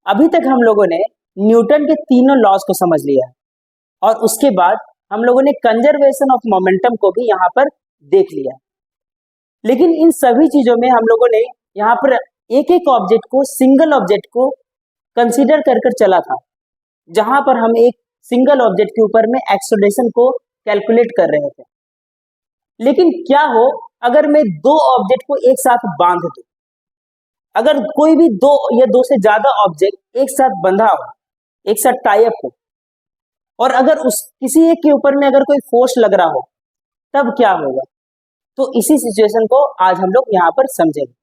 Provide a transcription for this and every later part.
अभी तक हम लोगों ने न्यूटन के तीनों लॉज को समझ लिया है और उसके बाद हम लोगों ने कंजर्वेशन ऑफ मोमेंटम को भी यहाँ पर देख लिया। लेकिन इन सभी चीजों में हम लोगों ने यहाँ पर एक एक ऑब्जेक्ट को, सिंगल ऑब्जेक्ट को कंसीडर कर कर चला था, जहां पर हम एक सिंगल ऑब्जेक्ट के ऊपर में एक्सेलरेशन को कैलकुलेट कर रहे थे। लेकिन क्या हो अगर मैं दो ऑब्जेक्ट को एक साथ बांध दूं? अगर कोई भी दो या दो से ज्यादा ऑब्जेक्ट एक साथ बंधा हो, एक साथ टाई अप हो, और अगर उस किसी एक के ऊपर में अगर कोई फोर्स लग रहा हो, तब क्या होगा? तो इसी सिचुएशन को आज हम लोग यहाँ पर समझेंगे।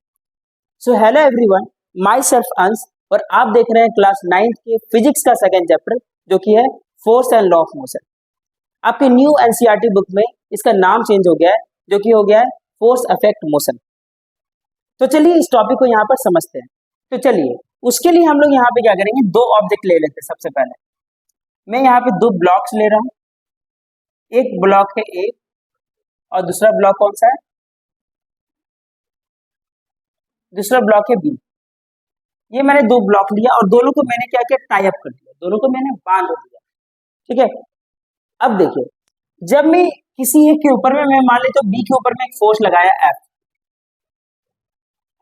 So hello everyone, my self अंश, और आप देख रहे हैं क्लास 9th के फिजिक्स का सेकंड चैप्टर, जो कि है force and law of motion. आपके न्यू एनसीईआरटी बुक में इसका नाम चेंज हो गया है, जो कि हो गया है फोर्स अफेक्ट मोशन। तो चलिए इस टॉपिक को यहाँ पर समझते हैं। तो चलिए उसके लिए हम लोग यहाँ पे क्या करेंगे, दो ऑब्जेक्ट ले लेते हैं। सबसे पहले मैं यहाँ पे दो ब्लॉक्स ले रहा हूँ। एक ब्लॉक है ए और दूसरा ब्लॉक कौन सा है? दूसरा ब्लॉक है बी। ये मैंने दो ब्लॉक लिया और दोनों को मैंने क्या किया, टाई अप कर दिया, दोनों को मैंने बांध दिया। ठीक है, अब देखिए, जब मैं किसी एक के ऊपर में, मैं मान लेता हूं बी के ऊपर में एक फोर्स लगाया एफ।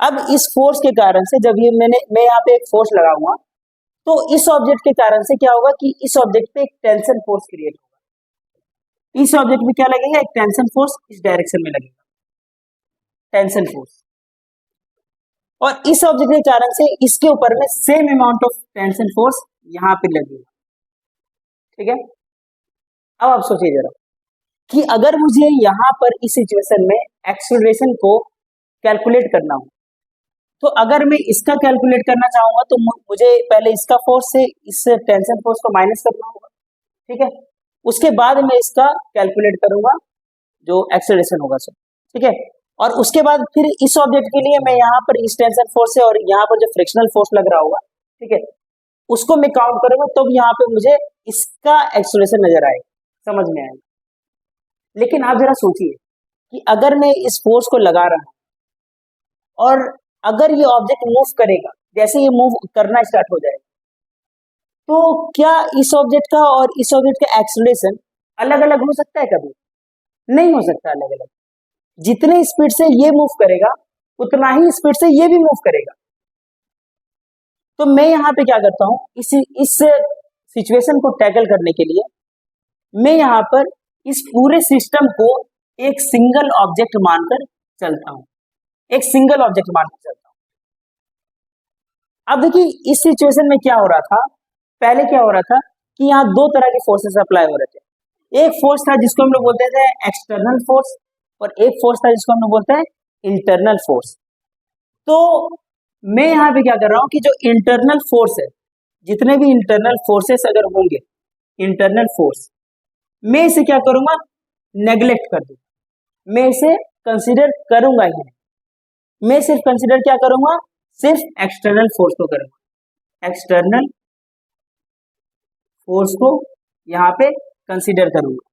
अब इस फोर्स के कारण से जब मैं यहाँ पे एक फोर्स लगाऊंगा, तो इस ऑब्जेक्ट के कारण से क्या होगा कि इस ऑब्जेक्ट पे एक टेंशन फोर्स क्रिएट होगा। इस ऑब्जेक्ट में क्या लगेगा, एक टेंशन फोर्स इस डायरेक्शन में लगेगा, टेंशन फोर्स। और इस ऑब्जेक्ट के कारण से इसके ऊपर में same amount of tension force यहाँ पे लगेगा। ठीक है, अब आप सोचिए जरा कि अगर मुझे यहाँ पर इस सिचुएशन में एक्सेलरेशन को कैलकुलेट करना हो, तो अगर मैं इसका कैलकुलेट करना चाहूंगा तो मुझे पहले इसका फोर्स से इस टेंशन फोर्स को माइनस करना होगा। ठीक है, उसके बाद मैं इसका कैलकुलेट करूंगा जो एक्सेलरेशन होगा सो। ठीक है, और उसके बाद फिर इस ऑब्जेक्ट के लिए मैं यहाँ पर इस टेंशन फोर्स से और यहाँ पर जो फ्रिक्शनल फोर्स लग रहा होगा, ठीक है, उसको मैं काउंट करूंगा, तब यहाँ पे मुझे इसका एक्सेलरेशन नजर आएगा, समझ में आएगा। लेकिन आप जरा सोचिए कि अगर मैं इस फोर्स को लगा रहा हूं और अगर ये ऑब्जेक्ट मूव करेगा, जैसे ये मूव करना स्टार्ट हो जाएगा, तो क्या इस ऑब्जेक्ट का और इस ऑब्जेक्ट का एक्सेलरेशन अलग अलग हो सकता है? कभी नहीं हो सकता अलग अलग। जितने स्पीड से ये मूव करेगा उतना ही स्पीड से ये भी मूव करेगा। तो मैं यहाँ पे क्या करता हूँ, इस सिचुएशन को टैकल करने के लिए मैं यहाँ पर इस पूरे सिस्टम को एक सिंगल ऑब्जेक्ट मानकर चलता हूँ, एक सिंगल ऑब्जेक्ट मानकर चलता हूँ। अब देखिए इस सिचुएशन में क्या हो रहा था, पहले क्या हो रहा था कि यहाँ दो तरह के फोर्सेस अप्लाई हो रहे थे। एक फोर्स था जिसको हम लोग बोलते थे एक्सटर्नल फोर्स, और एक फोर्स था जिसको हम लोग बोलते हैं इंटरनल फोर्स। तो मैं यहाँ पे क्या कर रहा हूँ कि जो इंटरनल फोर्स है, जितने भी इंटरनल फोर्सेस अगर होंगे, इंटरनल फोर्स, मैं इसे क्या करूंगा, नेग्लेक्ट कर दूंगा, मैं इसे कंसीडर करूंगा ही नहीं। मैं सिर्फ कंसीडर क्या करूंगा, सिर्फ एक्सटर्नल फोर्स को करूंगा, एक्सटर्नल फोर्स को यहाँ पे कंसीडर करूंगा,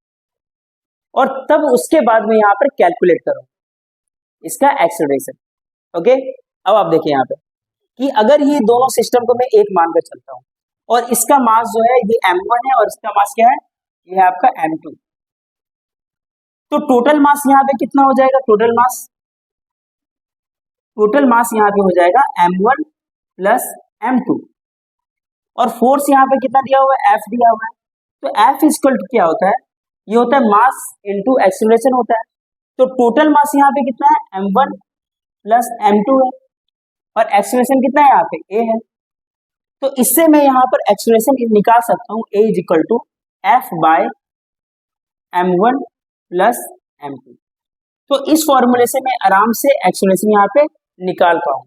और तब उसके बाद में यहाँ पर कैलकुलेट करूंगा इसका एक्सेलरेशन। ओके, अब आप देखिए यहाँ पे कि अगर ये दोनों सिस्टम को मैं एक मानकर चलता हूँ और इसका मास जो है ये m1 है और इसका मास क्या है, ये है आपका m2, तो टोटल मास यहाँ पे कितना हो जाएगा, टोटल मास यहाँ पे हो जाएगा m1 प्लस m2, और फोर्स यहाँ पे कितना दिया हुआ है, F दिया हुआ है। तो F इक्वल टू क्या होता है, ये होता है मास इनटू एक्सेलरेशन होता है। तो टोटल मास यहाँ पे कितना है, m1 प्लस m2 है, और एक्सेलरेशन कितना है यहाँ पे, a है। तो इससे मैं यहाँ पर एक्सेलरेशन निकाल सकता हूँ, a is equal to F by m1 plus m2। तो इस फॉर्मूले से मैं आराम से एक्सेलरेशन यहाँ पे निकाल पाऊँ।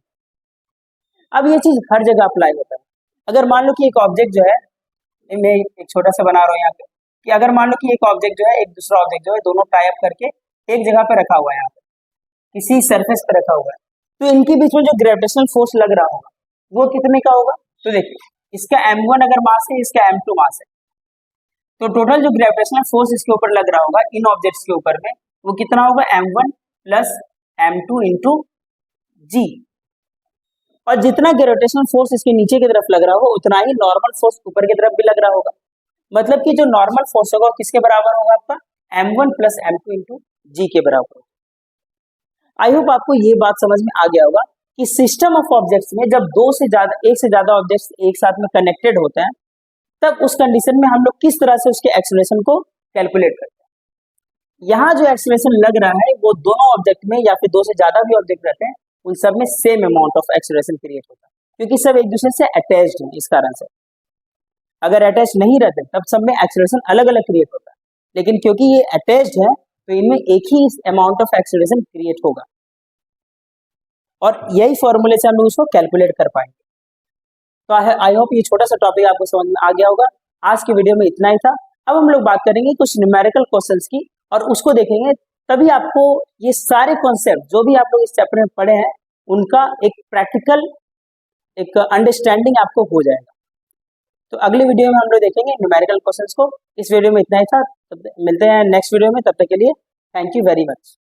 अब ये चीज हर जगह अप्लाई होता है। अगर मान लो कि एक ऑब्जेक्ट जो है, मैं एक छोटा सा बना रहा हूँ यहाँ पे, कि अगर मान लो कि एक ऑब्जेक्ट जो है एक दूसरा ऑब्जेक्ट जो है, दोनों टाई अप करके एक जगह पे रखा हुआ है, यहाँ पे किसी सरफेस पे रखा हुआ है, तो इनके बीच में जो ग्रेविटेशनल फोर्स लग रहा होगा वो कितने का होगा। तो देखिए इसका m1 अगर मास है, इसका m2 मास है, तो टोटल जो ग्रेविटेशनल फोर्स इसके ऊपर लग रहा होगा इन ऑब्जेक्ट्स के ऊपर में, वो कितना होगा, m1 प्लस m2 इंटू जी। और जितना ग्रेविटेशनल फोर्स इसके नीचे की तरफ लग रहा होगा उतना ही नॉर्मल फोर्स ऊपर की तरफ भी लग रहा होगा। मतलब कि जो नॉर्मल फोर्स होगा वो किसके बराबर होगा आपका m1 प्लस m2 इंटू जी के बराबर होगा। आई होप आपको ये बात समझ में आ गया होगा कि सिस्टम ऑफ ऑब्जेक्ट्स में जब एक से ज्यादा ऑब्जेक्ट्स एक साथ में कनेक्टेड होते हैं तब उस कंडीशन में हम लोग किस तरह से उसके एक्सेलरेशन को कैलकुलेट करते हैं। यहाँ जो एक्सेलरेशन लग रहा है वो दोनों ऑब्जेक्ट में या फिर दो से ज्यादा भी ऑब्जेक्ट रहते हैं उन सब में same amount of acceleration create होता है क्योंकि सब एक दूसरे से अटैच्ड हैं। इस कारण से अगर अटैच नहीं रहते तब सब में एक्सेलरेशन अलग अलग क्रिएट होता है, लेकिन क्योंकि ये अटैच्ड है तो इनमें एक ही अमाउंट ऑफ एक्सेलरेशन क्रिएट होगा और यही फॉर्मूले से हम लोग उसको कैलकुलेट कर पाएंगे। तो आई होप ये छोटा सा टॉपिक आपको समझ में आ गया होगा। आज की वीडियो में इतना ही था। अब हम लोग बात करेंगे कुछ न्यूमेरिकल क्वेश्चंस की और उसको देखेंगे, तभी आपको ये सारे कॉन्सेप्ट जो भी आप लोग इस चैप्टर में पढ़े हैं उनका एक प्रैक्टिकल एक अंडरस्टैंडिंग आपको हो जाएगा। तो अगली वीडियो में हम लोग देखेंगे न्यूमेरिकल क्वेश्चंस को। इस वीडियो में इतना ही था, मिलते हैं नेक्स्ट वीडियो में, तब तक के लिए थैंक यू वेरी मच।